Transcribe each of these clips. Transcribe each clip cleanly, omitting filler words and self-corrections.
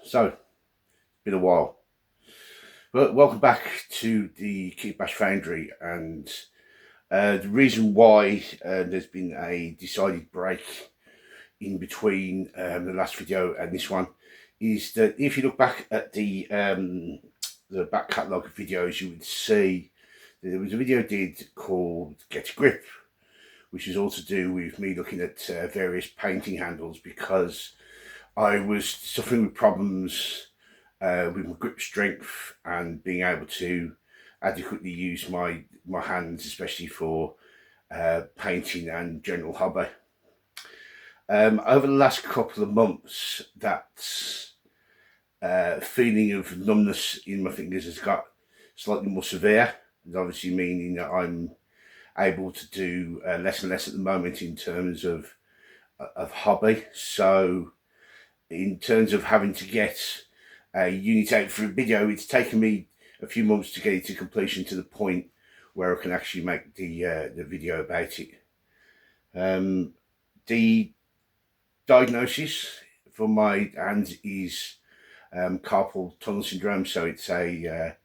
So, been a while. But welcome back to the Kitbash Foundry, and the reason why there's been a decided break in between the last video and this one is that if you look back at the back catalogue of videos, you would see that there was a video I did called Get a Grip, which is all to do with me looking at various painting handles because I was suffering with problems with my grip strength and being able to adequately use my hands, especially for painting and general hobby. Over the last couple of months, that feeling of numbness in my fingers has got slightly more severe, and obviously meaning that I'm able to do less and less at the moment in terms of hobby. So in terms of having to get a unit out for a video, it's taken me a few months to get it to completion to the point where I can actually make the video about it. The diagnosis for my hands is carpal tunnel syndrome, so it's a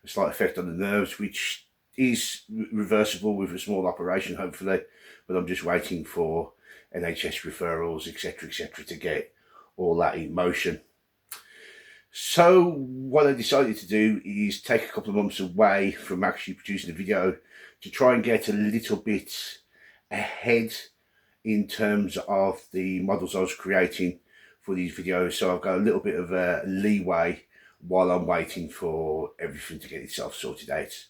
slight effect on the nerves, which is reversible with a small operation, hopefully, but I'm just waiting for NHS referrals, etc., to get all that in motion. So what I decided to do is take a couple of months away from actually producing a video to try and get a little bit ahead in terms of the models I was creating for these videos, so I've got a little bit of a leeway while I'm waiting for everything to get itself sorted out.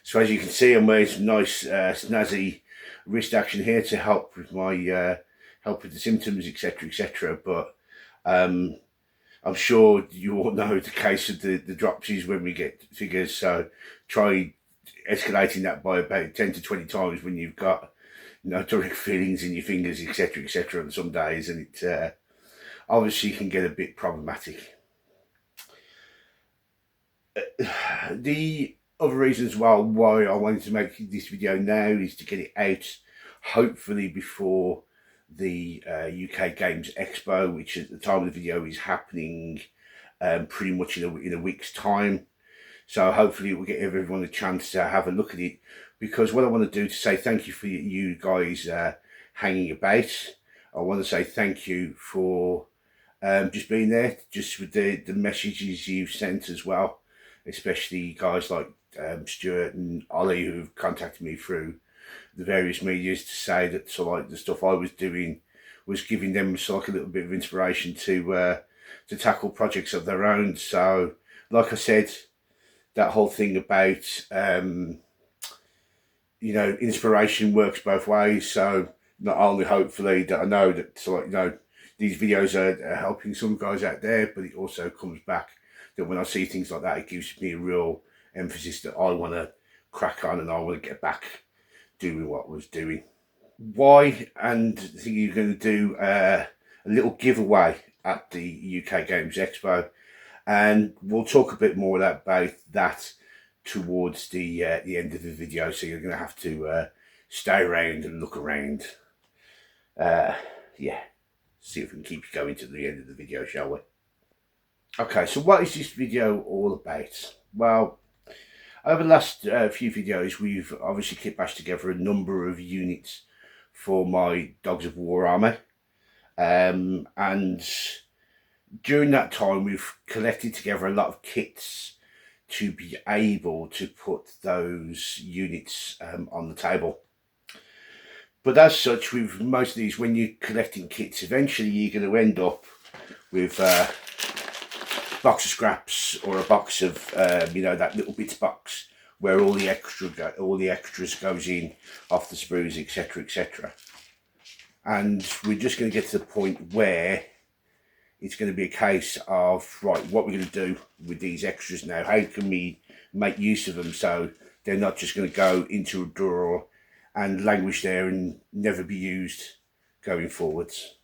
So as you can see, I'm wearing some nice snazzy wrist action here to help with my help with the symptoms, etc. But I'm sure you all know the case of the dropsies when we get figures, so try escalating that by about 10 to 20 times when you've got direct feelings in your fingers, etc. on some days, and it obviously can get a bit problematic. The other reason as well why I wanted to make this video now is to get it out hopefully before the UK Games Expo, which at the time of the video is happening pretty much in a week's time. So hopefully it will give everyone a chance to have a look at it, because what I want to do to say thank you for you guys hanging about. I want to say thank you for just being there, just with the messages you've sent as well, especially guys like Stuart and Ollie, who've contacted me through the various medias to say that the stuff I was doing was giving them a little bit of inspiration to tackle projects of their own. So like I said, that whole thing about inspiration works both ways. So not only hopefully that I know that these videos are helping some guys out there, but it also comes back that when I see things like that, it gives me a real emphasis that I want to crack on and I want to get back doing what I was doing. Why? And I think you're going to do a little giveaway at the UK Games Expo, and we'll talk a bit more about that towards the end of the video, so you're going to have to stay around and look around. Yeah, see if we can keep you going to the end of the video, shall we? Okay, so what is this video all about? Well, over the last few videos, we've obviously kitbashed together a number of units for my Dogs of War army, and during that time we've collected together a lot of kits to be able to put those units on the table. But as such, with most of these, when you're collecting kits, eventually you're going to end up with a box of scraps or a box of that little bits box where all the extras goes in off the sprues, etc. And we're just going to get to the point where it's going to be a case of, right, what we're going to do with these extras now. How can we make use of them so they're not just going to go into a drawer and languish there and never be used going forwards.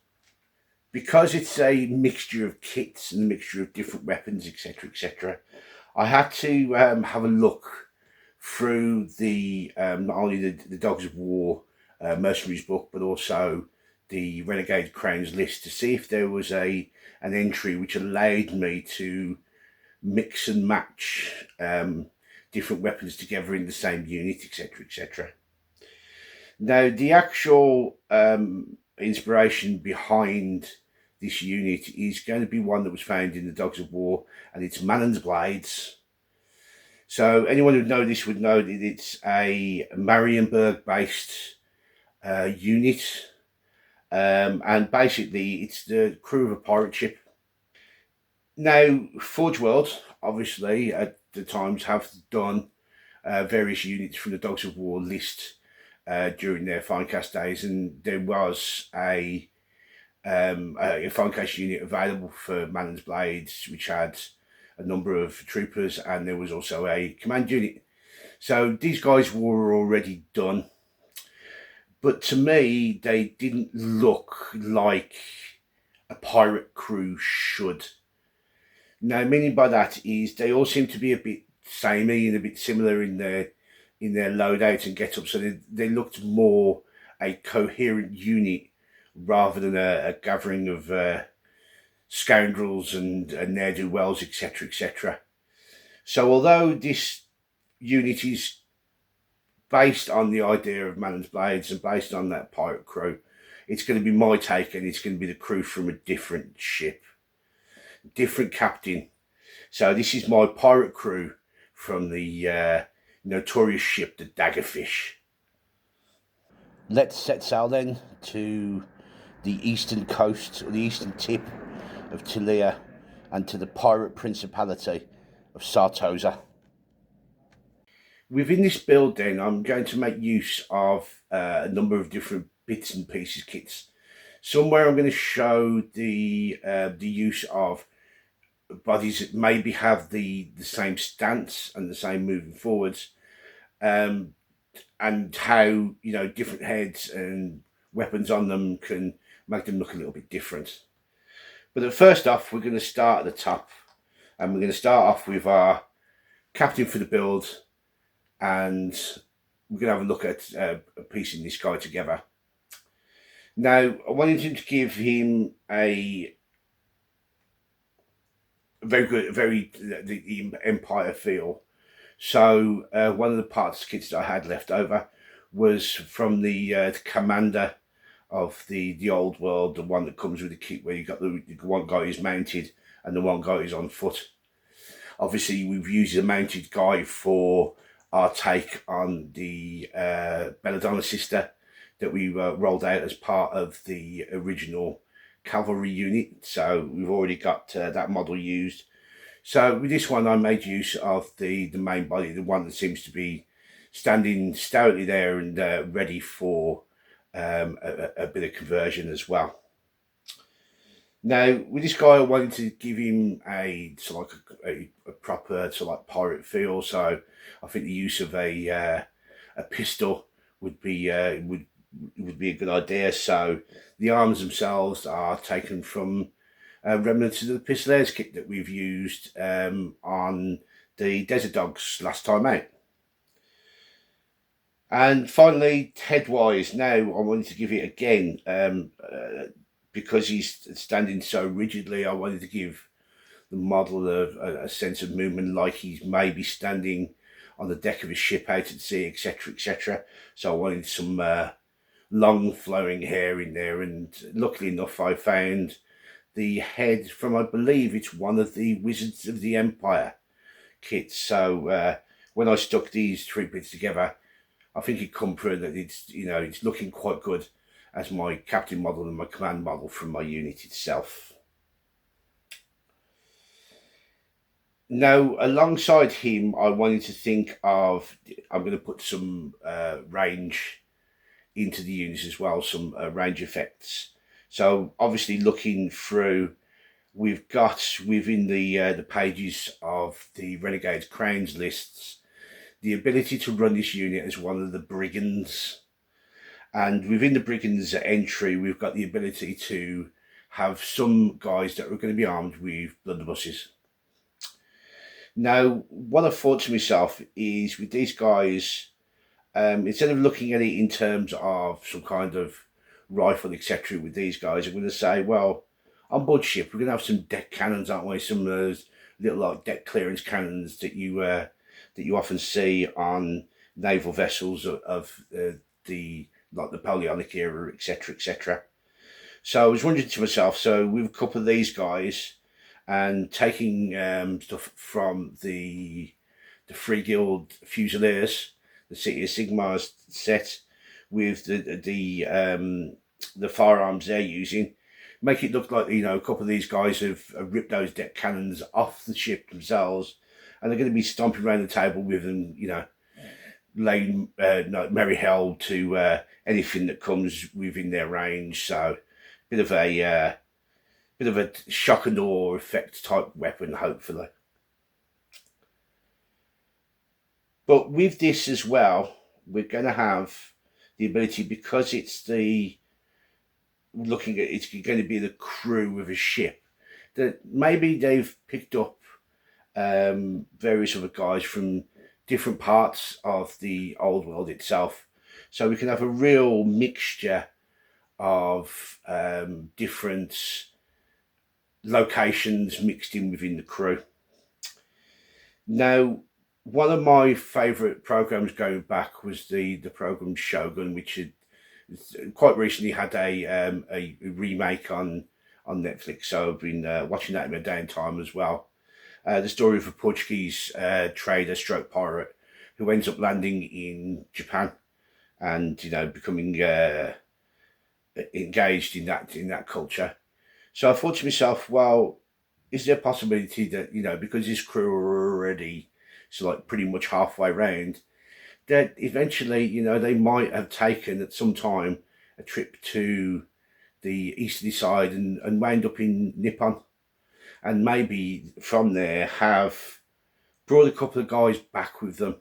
Because it's a mixture of kits and a mixture of different weapons, etc., I had to have a look through the not only the Dogs of War mercenaries book, but also the Renegade Crowns list to see if there was an entry which allowed me to mix and match different weapons together in the same unit, etc., etc. Now, the actual inspiration behind this unit is going to be one that was found in the Dogs of War, and it's Manann's blades. So anyone who knows this would know that it's a Marienburg-based unit, and basically it's the crew of a pirate ship. Now, Forge World, obviously, at the times have done various units from the Dogs of War list during their Finecast days, and there was a Finecast unit available for Manan's Blades, which had a number of troopers, and there was also a command unit. So these guys were already done, but to me, they didn't look like a pirate crew should. Now, meaning by that is they all seem to be a bit samey and a bit similar in their loadout and get up, so they looked more a coherent unit rather than a gathering of scoundrels and ne'er do wells, etc., etc. So, although this unit is based on the idea of Manon's Blades and based on that pirate crew, it's going to be my take, and it's going to be the crew from a different ship, different captain. So this is my pirate crew from the notorious ship, the Daggerfish. Let's set sail then to the eastern coast, or the eastern tip of Tulia, and to the pirate principality of Sartosa. Within this build then, I'm going to make use of a number of different bits and pieces kits. Somewhere I'm going to show the use of bodies that maybe have the same stance and the same moving forwards, and how different heads and weapons on them can make them look a little bit different. But first off, we're going to start at the top, and we're going to start off with our captain for the build, and we're going to have a look at piecing this guy together. Now, I wanted to give him a very good, the Empire feel. So one of the parts kits that I had left over was from the commander of the old world, the one that comes with the kit where you got the one guy who's mounted and the one guy who's on foot. Obviously, we've used the mounted guy for our take on the Belladonna sister that we rolled out as part of the original cavalry unit. So we've already got that model used. So with this one, I made use of the main body, the one that seems to be standing stoutly there and ready for a bit of conversion as well. Now, with this guy, I wanted to give him a sort of like a proper sort of like pirate feel. So I think the use of a pistol would be would be a good idea. So the arms themselves are taken from remnants of the Pistolers kit that we've used on the Desert Dogs last time out. And finally, head-wise, now I wanted to give it again, because he's standing so rigidly, I wanted to give the model a sense of movement, like he's maybe standing on the deck of a ship out at sea, etc., etc. So I wanted some long flowing hair in there, and luckily enough, I found the head from, I believe it's one of the Wizards of the Empire kits. So when I stuck these three bits together, I think it come through that it's looking quite good as my captain model and my command model from my unit itself. Now, alongside him, I wanted to think of, I'm going to put some range into the units as well, some range effects. So obviously looking through, we've got within the pages of the Renegades Crowns lists, the ability to run this unit as one of the brigands. And within the brigands entry, we've got the ability to have some guys that are going to be armed with blunderbusses. Now, what I thought to myself is, with these guys, instead of looking at it in terms of some kind of rifle, etc. with these guys, I'm going to say, well, on board ship, we're going to have some deck cannons, aren't we? Some of those little like deck clearance cannons that you often see on naval vessels of the like the Napoleonic era, etc., etc. So I was wondering to myself, so with a couple of these guys and taking stuff from the Free Guild Fusiliers, the City of Sigmar's set with the firearms they're using, make it look like a couple of these guys have ripped those deck cannons off the ship themselves, and they're going to be stomping around the table with them, laying merry hell to anything that comes within their range. So, bit of a shock and awe effect type weapon, hopefully. But with this as well, we're going to have the ability, because it's going to be the crew of a ship, that maybe they've picked up various other guys from different parts of the old world itself. So we can have a real mixture of different locations mixed in within the crew. Now, one of my favourite programs going back was the program Shogun, which had quite recently had a remake on Netflix. So I've been watching that in my downtime as well. The story of a Portuguese trader, stroke pirate, who ends up landing in Japan and becoming engaged in that culture. So I thought to myself, well, is there a possibility that because this crew are already pretty much halfway round, that eventually they might have taken at some time a trip to the easterly side and wound up in Nippon, and maybe from there have brought a couple of guys back with them.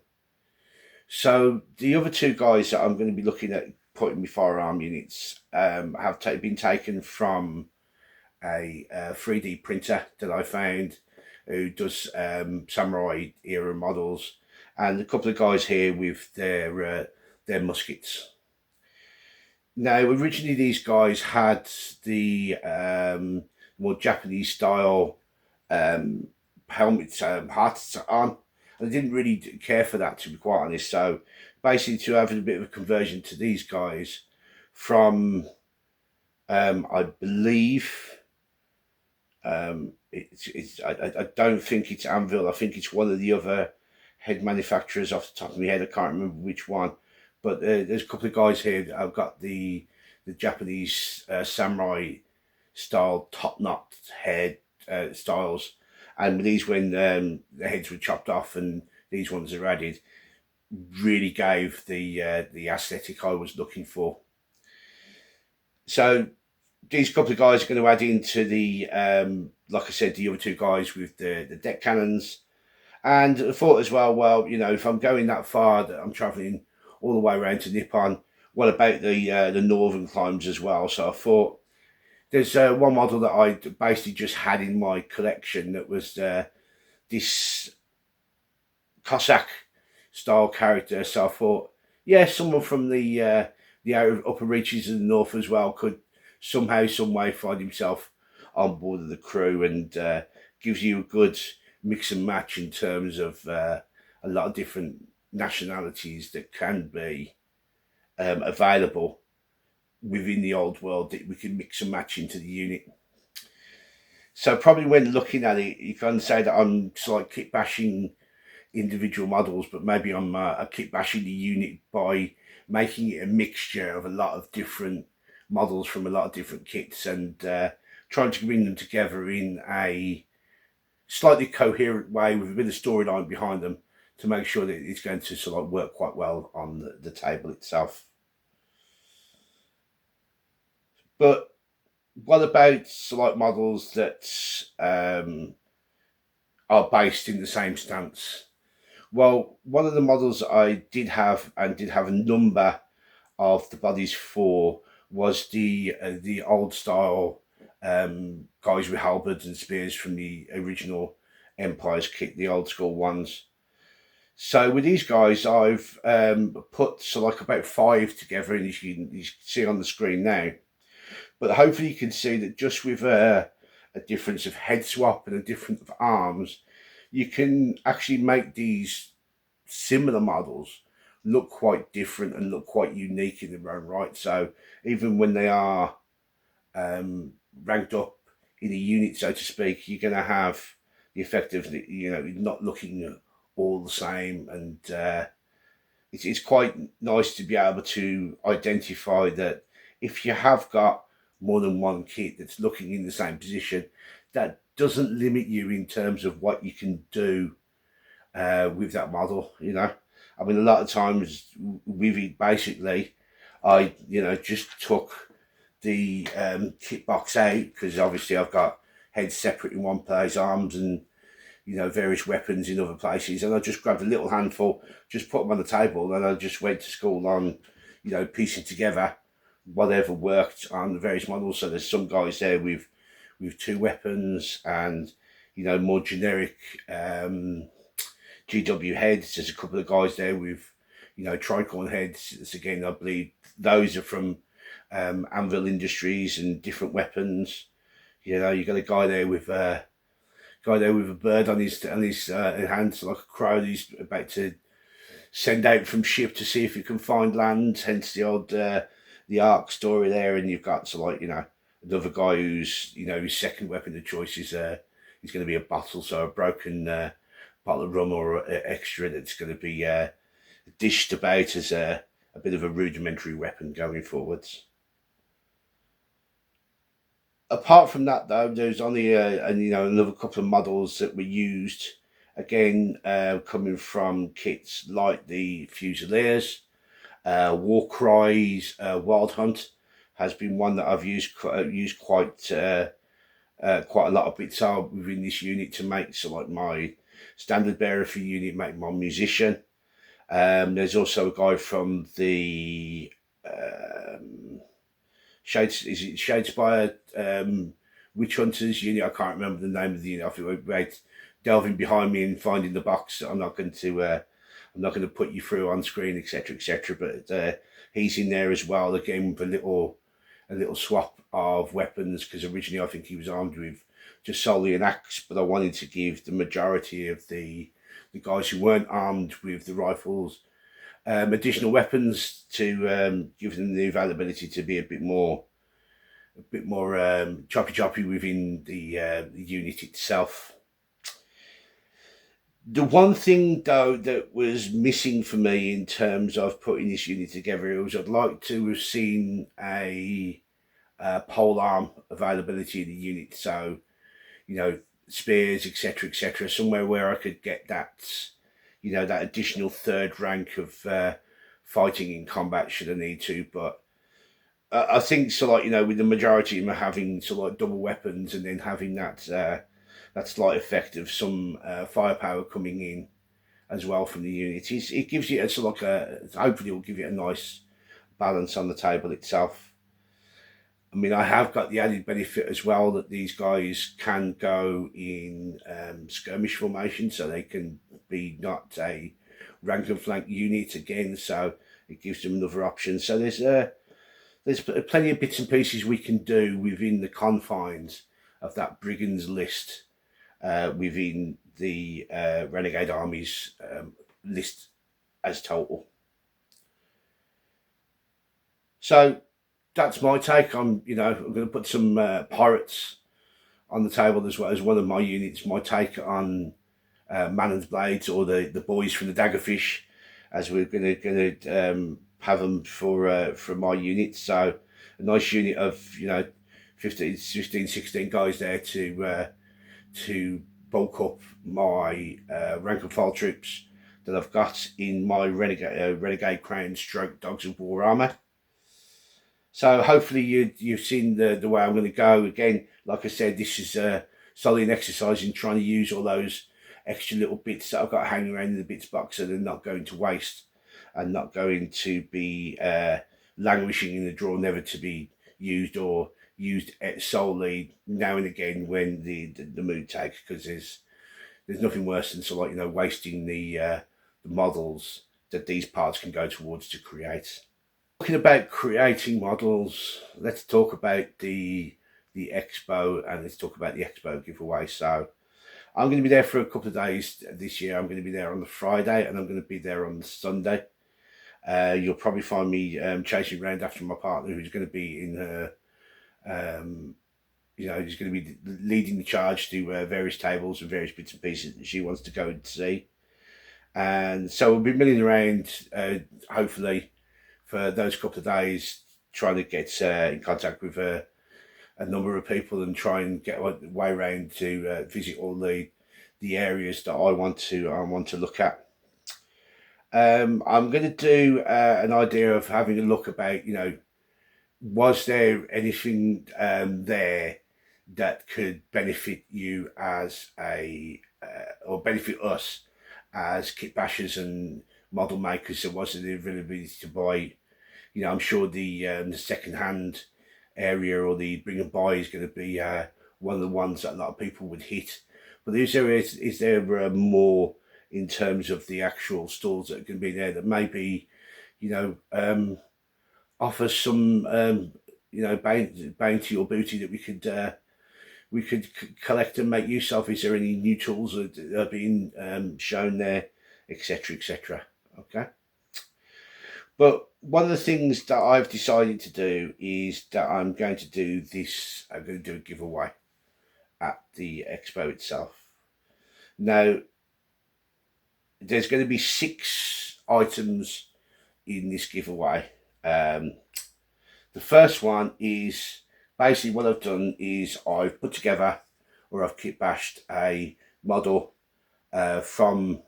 So the other two guys that I'm going to be looking at putting my firearm units have been taken from a 3D printer that I found who does samurai era models, and a couple of guys here with their muskets. Now, originally these guys had the more Japanese style helmets, hats on. I didn't really care for that, to be quite honest. So basically, to have a bit of a conversion to these guys from, I believe, I don't think it's Anvil. I think it's one of the other head manufacturers off the top of my head. I can't remember which one. But there's a couple of guys here that have got the Japanese samurai style top knot head styles, and these, when the heads were chopped off and these ones are added, really gave the aesthetic I was looking for. So these couple of guys are going to add into the like I said, the other two guys with the deck cannons. And I thought as well, if I'm going that far, that I'm travelling all the way around to Nippon, what about the northern climes as well? So I thought there's one model that I basically just had in my collection that was this Cossack style character. So I thought, yeah, someone from the upper reaches of the north as well could somehow, some way find himself on board of the crew, and gives you a good mix and match in terms of a lot of different nationalities that can be available within the old world that we can mix and match into the unit. So probably when looking at it, you can say that I'm kit bashing individual models, but maybe I'm kit bashing the unit by making it a mixture of a lot of different models from a lot of different kits, and trying to bring them together in a slightly coherent way with a bit of storyline behind them to make sure that it's going to work quite well on the table itself. But what about models that are based in the same stance? Well, one of the models I did have, and did have a number of the bodies for, was the old style guys with halberds and spears from the original Empire's kit, the old school ones. So with these guys, I've put like about five together, and you can see on the screen now. But hopefully you can see that just with a difference of head swap and a difference of arms, you can actually make these similar models look quite different and look quite unique in their own right. So even when they are ranked up in a unit, so to speak, you're going to have the effect of not looking all the same, and it's quite nice to be able to identify that if you have got more than one kit that's looking in the same position, that doesn't limit you in terms of what you can do with that model. I mean, a lot of times with it, basically, I just took the kit box out because obviously I've got heads separate in one place, arms and various weapons in other places, and I just grabbed a little handful, just put them on the table, and I just went to school on, piecing together whatever worked on the various models. So there's some guys there with two weapons and more generic GW heads. There's a couple of guys there with tricorn heads. It's again, I believe those are from Anvil Industries and different weapons. You got a guy there with a bird on his hands, like a crow that he's about to send out from ship to see if he can find land. Hence the old the Ark story there. And you've got another guy who's his second weapon of choice is going to be a bottle, so a broken bottle of rum or extra that's going to be dished about as a bit of a rudimentary weapon going forwards. Apart from that, though, there's only another couple of models that were used again, coming from kits like the Fusiliers, Warcry's Wild Hunt has been one that I've used quite quite a lot of bits are within this unit to make. So like my standard bearer for unit, make my musician. There's also a guy from the Shadespire Witch Hunters unit. I can't remember the name of the unit. I think we're delving behind me and finding the box. I'm not going to put you through on screen, etc., etc. But he's in there as well. Again with a little swap of weapons, because originally I think he was armed with just solely an axe, but I wanted to give the majority of the guys who weren't armed with the rifles additional weapons to give them the availability to be a bit more choppy within the unit itself. The one thing though that was missing for me in terms of putting this unit together was I'd like to have seen a pole arm availability in the unit. So spears, etc., etc., somewhere where I could get that that additional third rank of fighting in combat should I need to. But I think so, like with the majority of them having like double weapons and then having that slight effect of some firepower coming in as well from the unit, it gives you hopefully it will give you a nice balance on the table itself. I mean, I have got the added benefit as well that these guys can go in skirmish formation, so they can be not a rank and flank unit again. So it gives them another option. So there's plenty of bits and pieces we can do within the confines of that brigands list within the Renegade Armies list as total. So that's my take on, I'm going to put some pirates on the table as well as one of my units. My take on Manann's blades, or the boys from the Daggerfish, as we're going to have them for my unit. So a nice unit of 15, 16 guys there to bulk up my rank and file troops that I've got in my Renegade Crown Stroke Dogs of War armor. So hopefully you've seen the way I'm going to go. Again, like I said, this is solely an exercise in trying to use all those extra little bits that I've got hanging around in the bits box, so they're not going to waste and not going to be languishing in the drawer, never to be used, or used solely now and again when the mood takes, because there's nothing worse than wasting the the models that these parts can go towards to create. Talking about creating models, let's talk about the expo, and let's talk about the expo giveaway. So I'm going to be there for a couple of days this year. I'm going to be there on the Friday, and I'm going to be there on the Sunday. You'll probably find me chasing around after my partner, who's going to be in her, who's going to be leading the charge to various tables and various bits and pieces that she wants to go and see. And so we'll be milling around, hopefully, for those couple of days, trying to get in contact with a number of people and try and get a way around to visit all the areas that I want to look at. I'm going to do an idea of having a look about, was there anything there that could benefit you as or benefit us as kit bashers and model makers? There wasn't the availability to buy. I'm sure the second hand area or the bring and buy is going to be one of the ones that a lot of people would hit. But is there more in terms of the actual stalls that can be there that maybe, offer some, bounty or booty that we could collect and make use of? Is there any new tools that are being shown there, etc., etc.? Okay. But one of the things that I've decided to do is that I'm going to do a giveaway at the expo itself. Now, there's going to be 6 items in this giveaway. The first one is basically what I've done is I've put together, or I've kit bashed a model from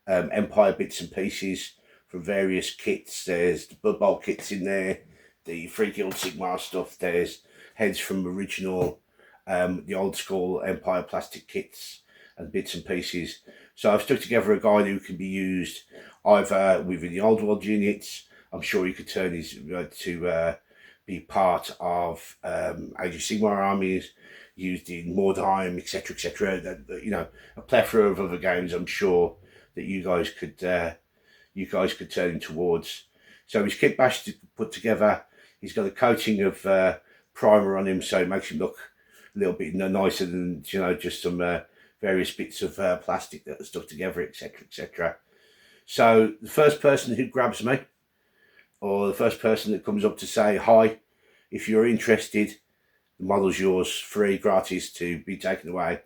Empire bits and pieces from various kits. There's the Blood Bowl kits in there, the Free Guild Sigmar stuff. There's heads from original, the old school Empire plastic kits and bits and pieces. So I've stuck together a guide who can be used either within the Old World units. I'm sure he could turn his to be part of Age of Sigmar armies, used in Mordheim, etc., etc. A plethora of other games. I'm sure that you guys could turn him towards. So his kit bash to put together. He's got a coating of primer on him, so it makes him look a little bit nicer than just some various bits of plastic that are stuck together, etc., etc. So the first person who grabs me, or the first person that comes up to say hi, if you're interested, the model's yours, free, gratis to be taken away.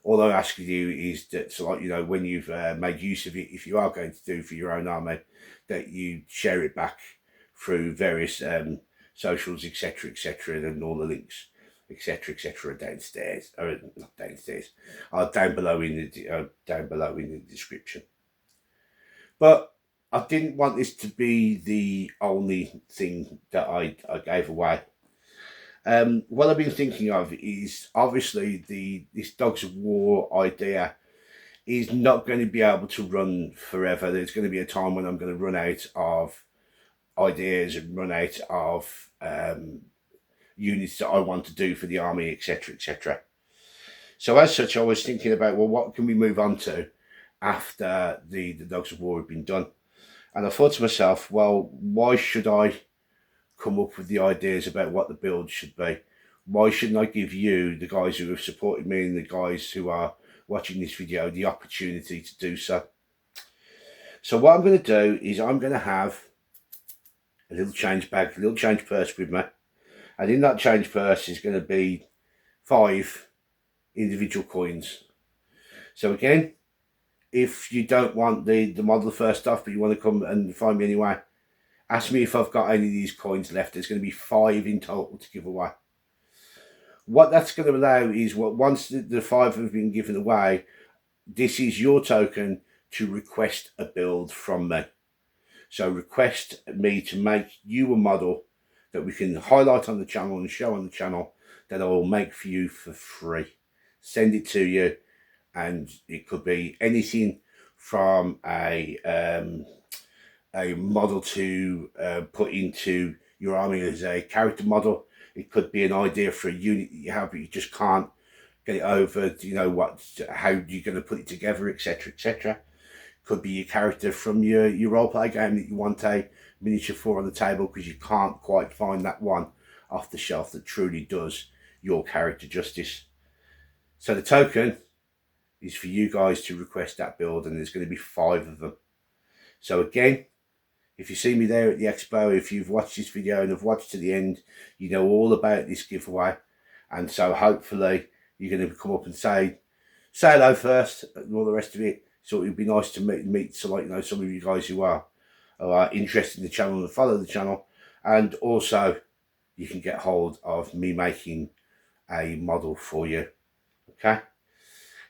All I ask of you is that, when you've made use of it, if you are going to do for your own army, that you share it back through various socials, etc., etc., and all the links, etc., etc., downstairs, or not downstairs, down below in the description. But I didn't want this to be the only thing that I gave away. What I've been thinking of is, obviously, this Dogs of War idea is not going to be able to run forever. There's going to be a time when I'm going to run out of ideas and run out of units that I want to do for the army, etc., etc. So as such, I was thinking about, well, what can we move on to after the Dogs of War have been done? And I thought to myself, well, why should I come up with the ideas about what the build should be? Why shouldn't I give you, the guys who have supported me and the guys who are watching this video, the opportunity to do so? So what I'm going to do is I'm going to have a little change bag, a little change purse with me. And in that change purse is going to be 5 individual coins. So again, if you don't want the model first off, but you want to come and find me anyway, ask me if I've got any of these coins left. There's going to be 5 in total to give away. What that's going to allow is, once the 5 have been given away, this is your token to request a build from me. So request me to make you a model that we can highlight on the channel and show on the channel, that I will make for you for free. Send it to you, and it could be anything from a model to put into your army as a character model. It could be an idea for a unit that you have, but you just can't get it over, how you're going to put it together, etc., etc. Could be your character from your role play game that you want a miniature for on the table because you can't quite find that one off the shelf that truly does your character justice. So the token is for you guys to request that build, and there's going to be 5 of them. So again, if you see me there at the expo, if you've watched this video and have watched to the end, you know all about this giveaway. And so hopefully you're going to come up and say hello first and all the rest of it. So it would be nice to meet so, like, you know, some of you guys who are interested in the channel and follow the channel. And also you can get hold of me making a model for you. Okay.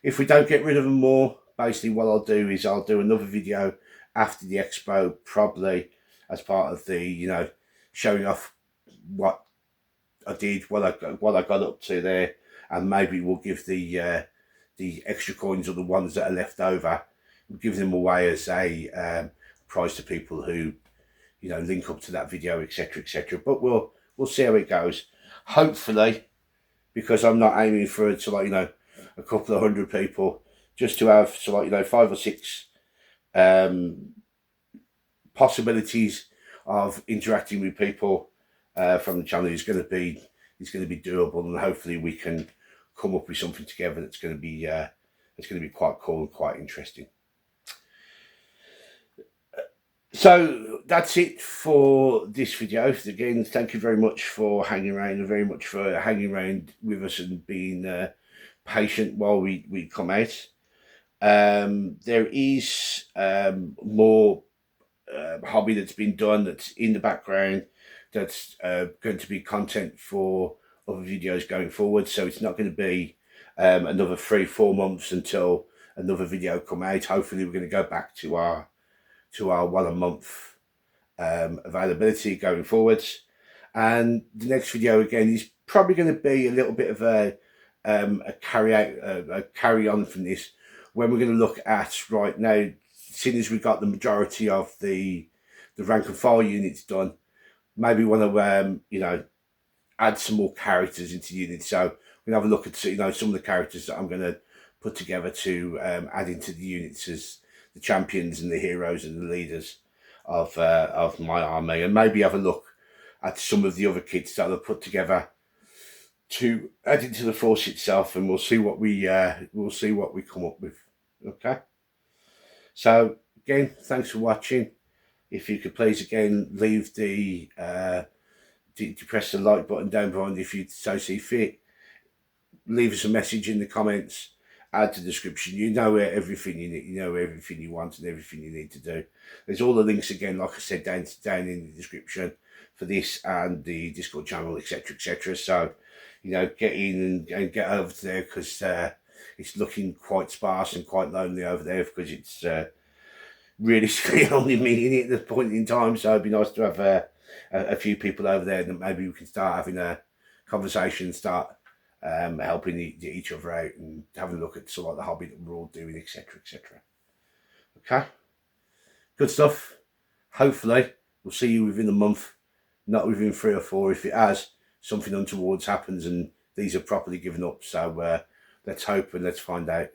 If we don't get rid of them more, basically what I'll do is I'll do another video after the expo, probably as part of the, you know, showing off what I did, what I got up to there, and maybe we'll give the extra coins or the ones that are left over, we'll give them away as a prize to people who, you know, link up to that video, etc., etc. But we'll see how it goes. Hopefully, because I'm not aiming for it to, like, you know, a couple of 100 people, just to have, so, like, you know, 5 or 6 possibilities of interacting with people from the channel is going to be doable, and hopefully we can come up with something together that's going to be quite cool and quite interesting. So that's it for this video. Again, thank you very much for hanging around, and very much for hanging around with us and being patient while we come out. There is more hobby that's been done that's in the background, that's going to be content for other videos going forward. So it's not going to be another 3-4 months until another video come out. Hopefully we're going to go back to our 1 a month availability going forwards. And the next video again is probably going to be a little bit of a carry on from this, when we're going to look at, right now, seeing as we got the majority of the rank and file units done, maybe want to you know, add some more characters into units. So we're going to have a look at, you know, some of the characters that I'm going to put together to add into the units as the champions and the heroes and the leaders of my army, and maybe have a look at some of the other kits that I've put together to add into the force itself, and we'll see what we come up with. Okay. So again, thanks for watching. If you could please again leave the press the like button down below if you so see fit. Leave us a message in the comments. Add to the description. You know where everything you need. You know everything you want and everything you need to do. There's all the links again, like I said, down in the description for this and the Discord channel, etc., etc. So, you know, get in and get over there, because it's looking quite sparse and quite lonely over there, because it's really only me in it at this point in time. So it'd be nice to have a few people over there, and maybe we can start having a conversation, start helping each other out, and having a look at sort of like the hobby that we're all doing, etc., etc. Okay, good stuff. Hopefully we'll see you within a month, not within 3 or 4. If it has, something untowards happens and these are properly given up. So let's hope and let's find out.